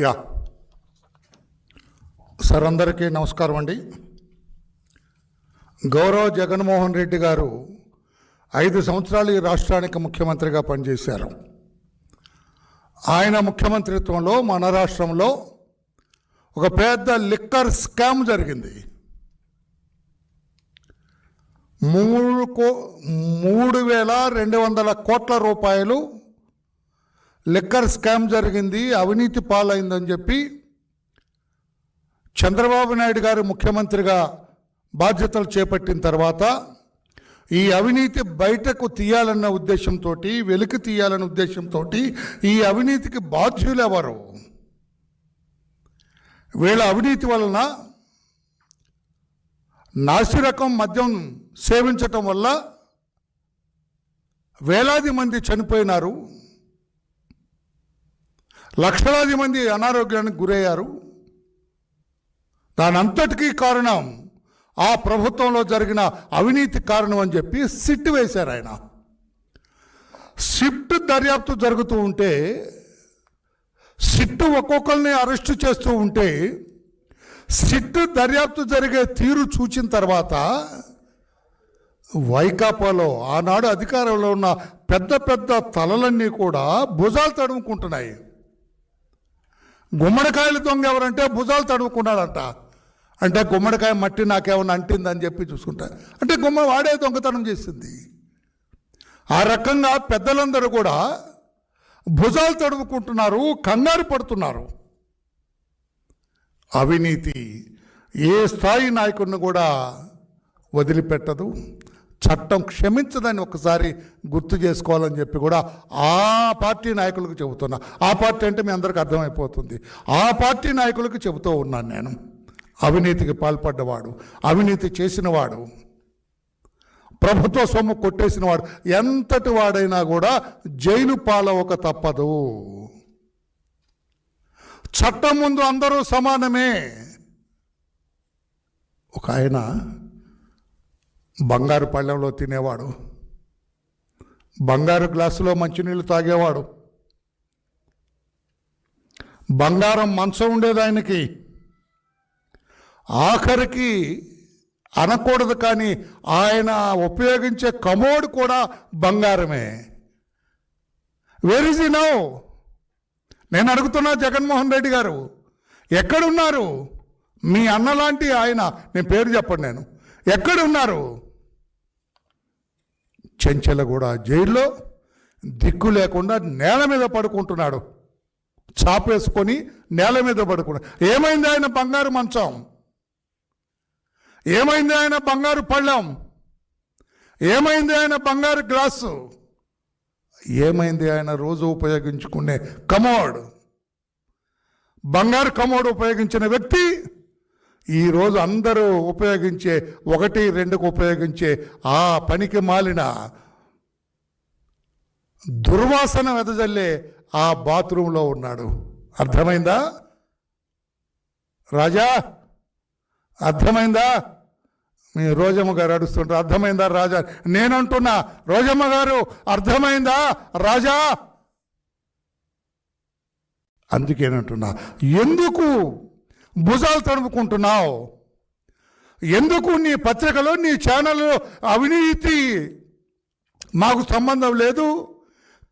Yeah sir, అందరికీ నమస్కారం అండి. గౌరవ జగన్మోహన్ రెడ్డి గారు 5 సంవత్సరాలు ఈ రాష్ట్రానికి ముఖ్యమంత్రిగా పనిచేశారు. ఆయన ముఖ్యమంత్రిత్వంలో మన రాష్ట్రంలో ఒక పెద్ద లిక్కర్ స్కామ్ జరిగింది. 3,200 కోట్ల రూపాయలు లిక్కర్ స్కామ్ జరిగింది, అవినీతి పాలైందని చెప్పి చంద్రబాబు నాయుడు గారు ముఖ్యమంత్రిగా బాధ్యతలు చేపట్టిన తర్వాత ఈ అవినీతి బయటకు తీయాలన్న ఉద్దేశంతో, వెలికి తీయాలన్న ఉద్దేశంతో ఈ అవినీతికి బాధ్యులు ఎవరు, వీళ్ళ అవినీతి వలన నాసిరకం మద్యం సేవించటం వల్ల వేలాది మంది చనిపోయినారు, లక్షలాది మంది అనారోగ్యానికి గురయ్యారు. దానంతటికీ కారణం ఆ ప్రభుత్వంలో జరిగిన అవినీతి కారణం అని చెప్పి సిట్ వేశారు ఆయన. సిట్ దర్యాప్తు జరుగుతూ ఉంటే, సిట్ ఒక్కొక్కరిని అరెస్టు చేస్తూ ఉంటే, సిట్ దర్యాప్తు జరిగే తీరు చూచిన తర్వాత వైకాపాలో ఆనాడు అధికారంలో ఉన్న పెద్ద పెద్ద తలలన్నీ కూడా భుజాలు తడుముకుంటున్నాయి. గుమ్మడికాయలు దొంగ ఎవరంటే భుజాలు తడుముకున్నాడంట. అంటే గుమ్మడికాయ మట్టి నాకేమన్నా అంటిందని చెప్పి చూసుకుంటా, అంటే వాడే దొంగతనం చేసింది. ఆ రకంగా పెద్దలందరూ కూడా భుజాలు తడుముకుంటున్నారు, కంగారు పడుతున్నారు. అవినీతి ఏ స్థాయి నాయకుడిని కూడా వదిలిపెట్టదు, చట్టం క్షమించదని ఒకసారి గుర్తు చేసుకోవాలని చెప్పి కూడా ఆ పార్టీ నాయకులకు చెబుతున్నా. ఆ పార్టీ అంటే మీ అందరికీ అర్థమైపోతుంది. ఆ పార్టీ నాయకులకు చెబుతూ ఉన్నాను నేను. అవినీతికి పాల్పడ్డవాడు, అవినీతి చేసినవాడు, ప్రభుత్వ సొమ్ము కొట్టేసినవాడు ఎంతటి వాడైనా కూడా జైలు పాలవక తప్పదు. చట్టం ముందు అందరూ సమానమే. ఒక ఆయన బంగారు పళ్ళెంలో తినేవాడు, బంగారు గ్లాసులో మంచినీళ్ళు తాగేవాడు, బంగారం మంచం ఉండేది ఆయనకి. ఆఖరికి అనకూడదు కానీ ఆయన ఉపయోగించే కమోడ్ కూడా బంగారమే. Where is he now? నేను అడుగుతున్నా, జగన్మోహన్ రెడ్డి గారు ఎక్కడున్నారు? మీ అన్నలాంటి ఆయన, నేను పేరు చెప్పండి, నేను ఎక్కడున్నారు? చెంచెలగూడ జైల్లో దిక్కు లేకుండా నేల మీద పడుకుంటున్నాడు, చాపేసుకొని నేల మీద పడుకున్నాడు. ఏమైంది ఆయన బంగారు మంచం? ఏమైంది ఆయన బంగారు పళ్ళెం? ఏమైంది ఆయన బంగారు గ్లాసు? ఏమైంది ఆయన రోజు ఉపయోగించుకునే కమోడ్? బంగారు కమోడ్ ఉపయోగించిన వ్యక్తి ఈరోజు అందరూ ఉపయోగించే 1-2కు ఉపయోగించే ఆ పనికి మాలిన దుర్వాసన వెదజల్లే ఆ బాత్రూంలో ఉన్నాడు. అర్థమైందా రాజా? అర్థమైందా? మీ రోజమ్మ గారు అడుస్తుంటారు, అర్థమైందా రాజా? నేనంటున్నా, రోజమ్మ గారు అర్థమైందా రాజా? అందుకేనంటున్నా, ఎందుకు భుజాలు తడుముకుంటున్నావు? ఎందుకు నీ పత్రికలో, నీ ఛానల్లో అవినీతి మాకు సంబంధం లేదు,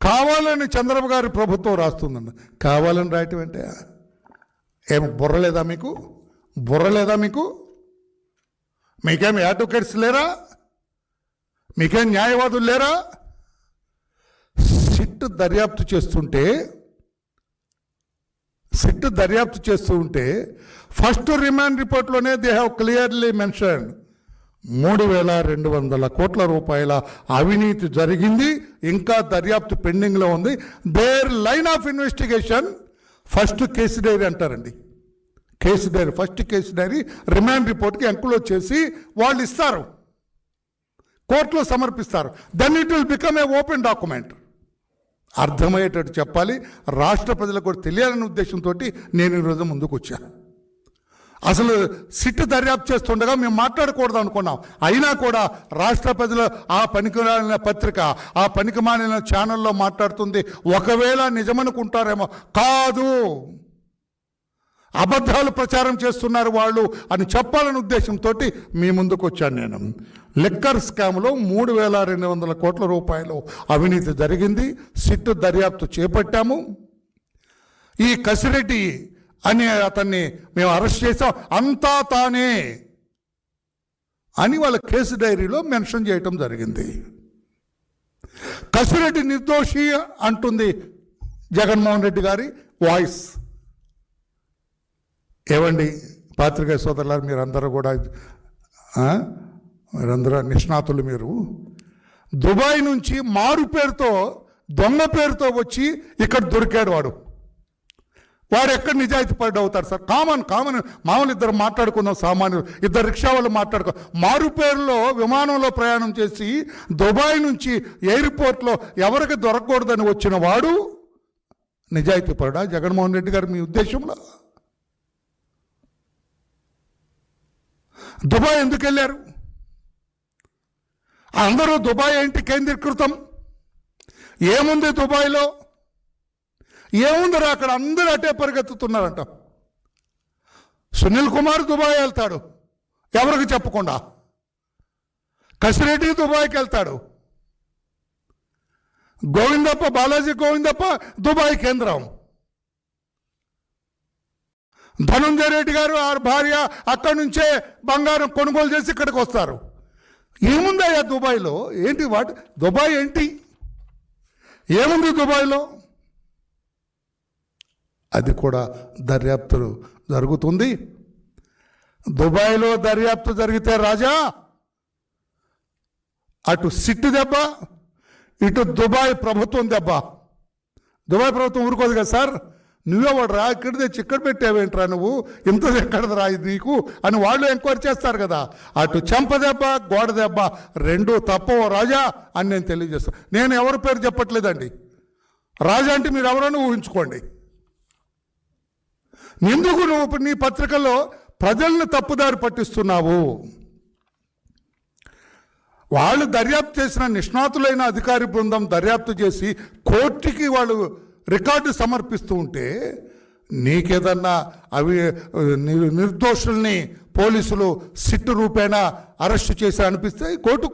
కావాలని చంద్రబాబు గారి ప్రభుత్వం రాస్తుందన్న. కావాలని రాయటం అంటే ఏం బుర్రలేదా మీకు? బుర్రలేదా మీకు? మీకేం అడ్వకేట్స్ లేరా? మీకేం న్యాయవాదులు లేరా? సిట్ దర్యాప్తు చేస్తూ ఉంటే ఫస్ట్ రిమాండ్ రిపోర్ట్లోనే దే హ్యావ్ క్లియర్లీ మెన్షన్డ్ 3,200 కోట్ల రూపాయల అవినీతి జరిగింది, ఇంకా దర్యాప్తు పెండింగ్లో ఉంది. Their line of investigation first case diary అంటారండి. Case diary, first case diary remand రిపోర్ట్కి ఎంక్లోజ్ చేసి వాళ్ళు ఇస్తారు, కోర్టులో సమర్పిస్తారు. Then it will become a open document. అర్థమయ్యేటట్టు చెప్పాలి, రాష్ట్ర ప్రజలకు కూడా తెలియాలనే ఉద్దేశంతో నేను ఈరోజు ముందుకు వచ్చాను. అసలు సిట్ దర్యాప్తు చేస్తుండగా మేము మాట్లాడకూడదు అనుకున్నాం. అయినా కూడా రాష్ట్ర ప్రజలు ఆ పనికిమాలిన పత్రిక, ఆ పనికిమాలిన ఛానల్లో మాట్లాడుతుంది. ఒకవేళ నిజమనుకుంటారేమో, కాదు, అబద్ధాలు ప్రచారం చేస్తున్నారు వాళ్ళు అని చెప్పాలనే ఉద్దేశంతో మీ ముందుకు వచ్చాను నేను. లిక్కర్ స్కామ్లో 3,200 కోట్ల రూపాయలు అవినీతి జరిగింది. సిట్ దర్యాప్తు చేపట్టాము. ఈ కసిరెడ్డి అని అతన్ని మేము అరెస్ట్ చేసాం, అంతా తానే అని వాళ్ళ కేసు డైరీలో మెన్షన్ చేయటం జరిగింది. కసిరెడ్డి నిర్దోషి అంటుంది జగన్మోహన్ రెడ్డి గారి వాయిస్. ఏవండి పాత్రికేయ సోదరులారు, మీరందరూ కూడా మీరందరూ నిష్ణాతులు. మీరు దుబాయ్ నుంచి మారు పేరుతో దొంగ పేరుతో వచ్చి ఇక్కడ దొరికాడు వాడు ఎక్కడ నిజాయితీ పడి అవుతారు సార్? కామన్ మామూలు ఇద్దరు మాట్లాడుకుందాం, సామాన్యులు ఇద్దరు రిక్షా వాళ్ళు మాట్లాడుకో. మారు పేరులో విమానంలో ప్రయాణం చేసి దుబాయ్ నుంచి ఎయిర్పోర్ట్లో ఎవరికి దొరకకూడదని వచ్చిన వాడు నిజాయితీ పడా జగన్మోహన్ రెడ్డి గారు మీ ఉద్దేశంలో? దుబాయ్ ఎందుకు వెళ్ళారు? అందరూ దుబాయ్ ఏంటి కేంద్రీకృతం? ఏముంది దుబాయ్లో? ఏముందిరా అక్కడ? అందరూ అటే పరిగెత్తుతున్నారంట. సునీల్ కుమార్ దుబాయ్ వెళ్తాడు ఎవరికి చెప్పకుండా, కసిరెడ్డి దుబాయ్కి వెళ్తాడు, గోవిందప్ప బాలాజీ గోవిందప్ప దుబాయ్ కేంద్రం, ధనుంజయ రెడ్డి గారు ఆ భార్య అక్కడి నుంచే బంగారం కొనుగోలు చేసి ఇక్కడికి వస్తారు. ఏముందయ్యా దుబాయ్లో? ఏంటి దుబాయ్ ఏంటి? ఏముంది దుబాయ్లో? అది కూడా దర్యాప్తు జరుగుతుంది. దుబాయ్లో దర్యాప్తు జరిగితే రాజా అటు సిట్టు దెబ్బ, ఇటు దుబాయ్ ప్రభుత్వం దెబ్బ. దుబాయ్ ప్రభుత్వం ఊరుకోదు కదా సార్, నువ్వేవాడు రా ఇక్కడ తెచ్చి ఇక్కడ పెట్టావేంట్రా నువ్వు, ఇంత ఎక్కడది రా ఇది నీకు అని వాళ్ళు ఎంక్వైరీ చేస్తారు కదా. అటు చెంప దెబ్బ గోడ దెబ్బ రెండూ తప్పవు రాజా అని నేను తెలియజేస్తాను. నేను ఎవరి పేరు చెప్పట్లేదండి. రాజా అంటే మీరు ఎవరైనా ఊహించుకోండి. ఎందుకు నువ్వు నీ పత్రికల్లో ప్రజలను తప్పుదారి పట్టిస్తున్నావు? వాళ్ళు దర్యాప్తు చేసిన నిష్ణాతులైన అధికారి బృందం దర్యాప్తు చేసి కోర్టుకి వాళ్ళు రికార్డు సమర్పిస్తూ ఉంటే నీకేదన్నా నిర్దోషుల్ని పోలీసులు సిట్టు రూపేణా అరెస్టు చేసి అనిపిస్తే court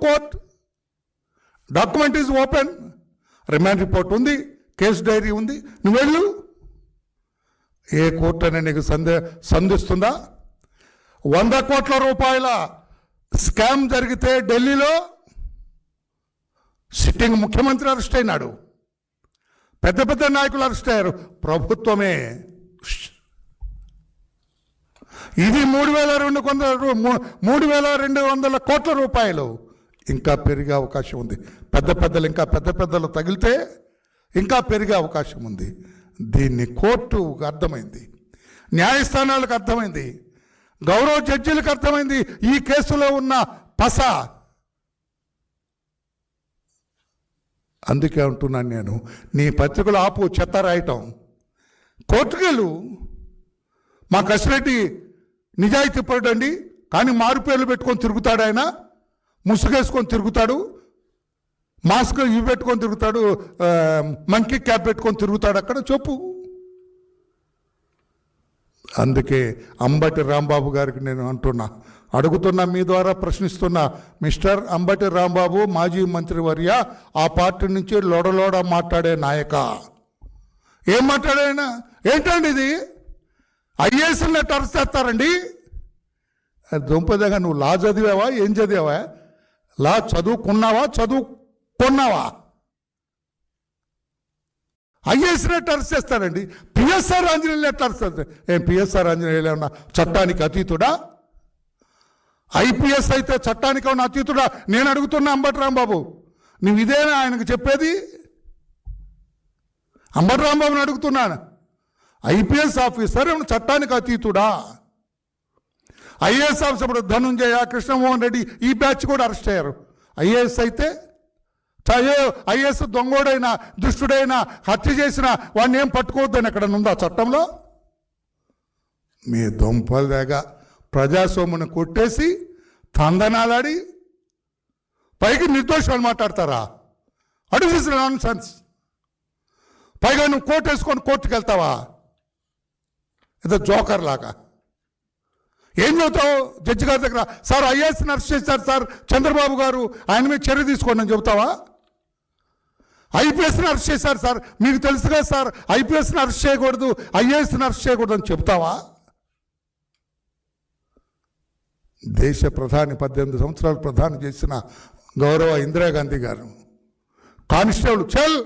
document is open, remand report ఉంది, కేసు డైరీ ఉంది, నువ్వు వెళ్ళు. ఏ కోర్టు అనే నీకు సంధిస్తుందా? 100 కోట్ల రూపాయల స్కామ్ జరిగితే ఢిల్లీలో సిట్టింగ్ ముఖ్యమంత్రి అరెస్ట్ అయినాడు, పెద్ద పెద్ద నాయకులు అరెస్ట్ అయ్యారు, ప్రభుత్వమే. ఇది 3,200 కోట్ల రూపాయలు ఇంకా పెరిగే అవకాశం ఉంది. పెద్ద పెద్దలు తగిలితే ఇంకా పెరిగే అవకాశం ఉంది. దీన్ని కోర్టుకు అర్థమైంది, న్యాయస్థానాలకు అర్థమైంది, గౌరవ జడ్జీలకు అర్థమైంది ఈ కేసులో ఉన్న పస. అందుకే అంటున్నాను నేను, నీ పత్రికలు ఆపు చెత్త రాయటం, కోర్టుకెళ్ళు. మా కసిరెడ్డి నిజాయితీ పడండి కానీ మారుపేర్లు పెట్టుకొని తిరుగుతాడు, ఆయన ముసుగేసుకొని తిరుగుతాడు, మాస్క్ ఇవి పెట్టుకొని తిరుగుతాడు, మంకీ క్యాప్ పెట్టుకొని తిరుగుతాడు, అక్కడ చెప్పు. అందుకే అంబటి రాంబాబు గారికి నేను అడుగుతున్నా, మీ ద్వారా ప్రశ్నిస్తున్నా, మిస్టర్ అంబటి రాంబాబు మాజీ మంత్రివర్య, ఆ పార్టీ నుంచి లోడలోడ మాట్లాడే నాయక, ఏం మాట్లాడాయన? ఏంటండి ఇది? ఐఏఎస్ని అరెస్ట్ చేస్తారండి? దుంపదగా నువ్వు లా చదివావా? ఏం చదివావా? లా చదువుకున్నావా? ఐఏఎస్ని అరెస్ట్ చేస్తారండి. పిఎస్ఆర్ ఆంజనేయులు అరెస్ట్ చేస్తారు. ఏం పిఎస్ఆర్ ఆంజనేయులు ఏమన్నా చట్టానికి అతీతుడా? ఐపీఎస్ అయితే చట్టానికి ఉన్న అతీతుడా? నేను అడుగుతున్నా అంబటి రాంబాబు, నువ్వు ఇదేనా ఆయనకు చెప్పేది? అంబటి రాంబాబుని అడుగుతున్నాను, ఐపీఎస్ ఆఫీసర్ ఏమన్నా చట్టానికి అతీతుడా? ఐఏఎస్ ఆఫీసర్ ఇప్పుడు ధనుంజయ, కృష్ణమోహన్ రెడ్డి ఈ బ్యాచ్ కూడా అరెస్ట్ అయ్యారు. ఐఏఎస్ అయితే ఐఏఎస్ దొంగోడైనా దుష్టుడైనా హత్య చేసిన వాడిని ఏం పట్టుకోవద్దని ఎక్కడ ఉందా చట్టంలో? మీ దొంపల దాకా ప్రజాస్వామ్యాన్ని కొట్టేసి తందనాలాడి పైకి నిర్దోషాలు మాట్లాడతారా? అడ్మిస్ నాన్ సెన్స్. పైగా నువ్వు కోర్టు వేసుకొని కోర్టుకు వెళ్తావా? ఏదో జోకర్ లాగా. ఏం చెబుతావు జడ్జి గారి దగ్గర? సార్ ఐఏఎస్ని అరెస్ట్ చేశారు సార్ చంద్రబాబు గారు, ఆయన మీద చర్య తీసుకోండి అని చెబుతావా? ఐపీఎస్ని అరెస్ట్ చేశారు సార్, మీకు తెలుసు కదా సార్ ఐపీఎస్ని అరెస్ట్ చేయకూడదు, ఐఏఎస్ని అరెస్ట్ చేయకూడదు అని చెప్తావా? దేశ ప్రధాని 18 సంవత్సరాలు ప్రధాని చేసిన గౌరవ ఇందిరాగాంధీ గారు కానిస్టేబుల్ చల్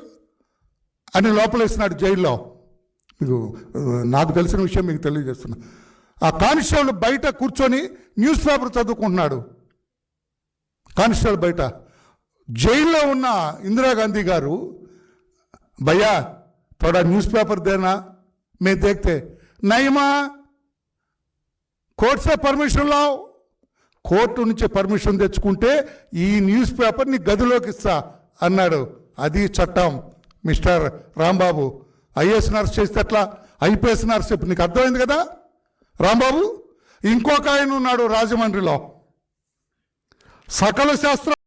అని లోపలేసినాడు జైల్లో. మీకు నాకు తెలిసిన విషయం మీకు తెలియజేస్తున్నా. ఆ కానిస్టేబుల్ బయట కూర్చొని న్యూస్ పేపర్ చదువుకుంటున్నాడు. కానిస్టేబుల్ బయట. జైల్లో ఉన్న ఇందిరాగాంధీ గారు, భయ్యా थोड़ा न्यूज़ पेपर देना, मैं देखते नहीं माँ, కోర్టు సే పర్మిషన్ లావు, కోర్టు నుంచి పర్మిషన్ తెచ్చుకుంటే ఈ న్యూస్ పేపర్ని గదిలోకి ఇస్తా అన్నాడు. అది చట్టం మిస్టర్ రాంబాబు. ఐఏఎస్ని అరెస్ట్ చేస్తే అట్లా, ఐపీఎస్ని అరెస్ట్ చేస్తే నీకు అర్థమైంది కదా రాంబాబు. ఇంకొక ఆయన ఉన్నాడు రాజమండ్రిలో, సకల శాస్త్ర